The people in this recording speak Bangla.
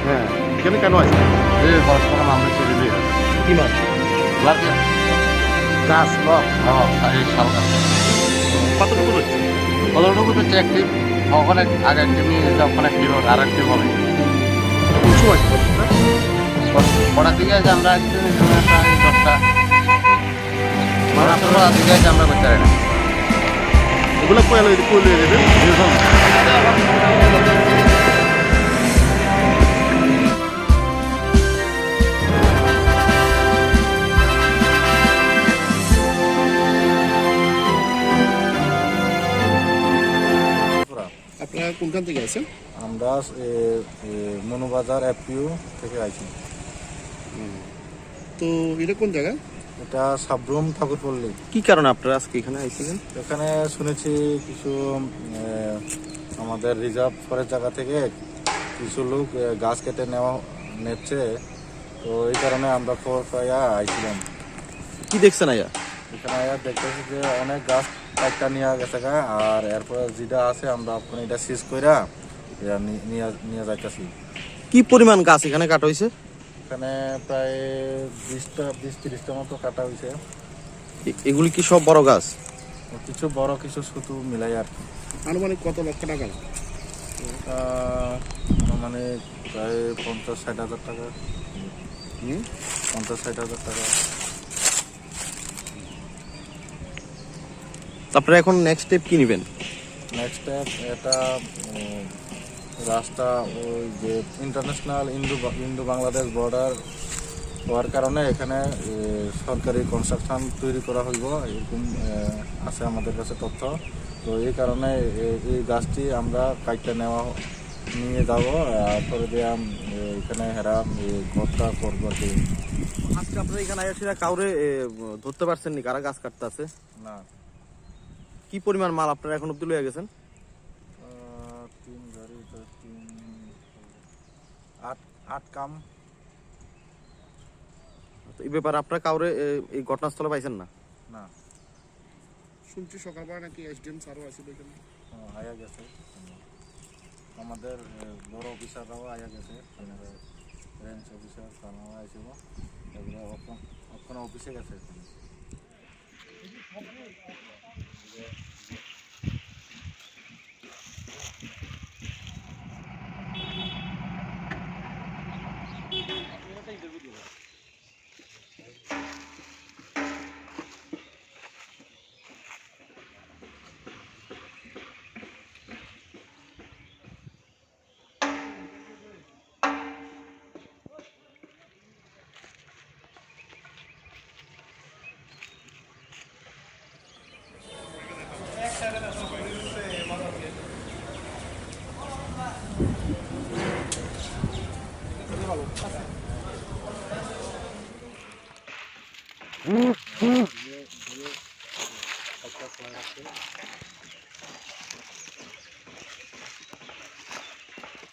হ্যাঁ, এখানে কেন আছে? এই পরস্পর আমরা চলে যাই কি মাছ? লাগে গাছ, লক। এই শাল গাছ কতটুকু হচ্ছে? কতটুকু তো একটি অনেক আগে একটি নিয়ে যেতে অনেক টিম আর একটি হবে কোন সময় করছে? পড়ার দিকে আছে আমরা একটু প্রায় 10টা 12টার দিকে আছে আমরা করতে পারি না এগুলো কোলে দেবেন। আপনারা কোনখান থেকে আছেন? আমরা মনুবাজার এফপিউ থেকে আইছি। তো এটা কোন জায়গা? এটা সাবরুম ঠাকুরপল্লী। কি কারণে আপনারা আজকে এখানে আইছিলেন? এখানে শুনেছি কিছু আমাদের রিজার্ভ ফরেস্ট জায়গা থেকে কিছু লোক গাছ কেটে নিচ্ছে, তো এই কারণে আমরা খবর পাইয়া আইছিলাম। কি দেখছেন আয়া? এখানে আইয়া দেখতেছি যে অনেক গাছ কাটটা নিয়ে গেছে গা, আর এরপরে যেটা আছে আমরা আপনার এটা সিজ কইরা নিয়ে যাইতেছি। কি পরিমাণ গাছ এখানে কাটা হয়েছে? এখানে প্রায় 20-30টা মতো কাটা হয়েছে। এগুলি কি সব বড় গাছ? কিছু বড় কিছু ছোট মিলাই আর কি। আনুমানিক কত লক্ষ টাকা? মানে প্রায় 50-60 হাজার টাকা। 50-60 হাজার টাকা। আপনারা এখন নেক্সট স্টেপ কি নেবেন? নেক্সট স্টেপ এটা রাস্তা ওই যে ইন্টারন্যাশনাল ইন্দো বাংলাদেশ বর্ডার হওয়ার কারণে এখানে সরকারি কনস্ট্রাকশন তৈরি করা হইব এরকম আছে আমাদের কাছে তথ্য। তো এই কারণে এই গাছটি আমরা কাইটটা নিয়ে যাব, পরে দিয়ে এখানে হেরা ঘরটা করবো আর কি। আজকে আপনারা এখানে আইসা কাউরে ধরতে পারছেন নি কারা গাছ কাটতে আছে? না। কি পরিমাণ মাল আপনারা এখন অব্দি লইয়া গেছেন? 3 গাড়ি 8 কাম। এই ব্যাপারে আপনারা কাউরে এই ঘটনাস্থলে পাইছেন না? না, শুনছি সকালবেলা নাকি এসডিএম স্যারও আসছিল এখানে। আয়া গেছে আমাদের বড় অফিসাররাও আয়া গেছে, রেঞ্জ অফিসার তারাও আইছিল, এগুলো ওখানে অফিসে গেছে।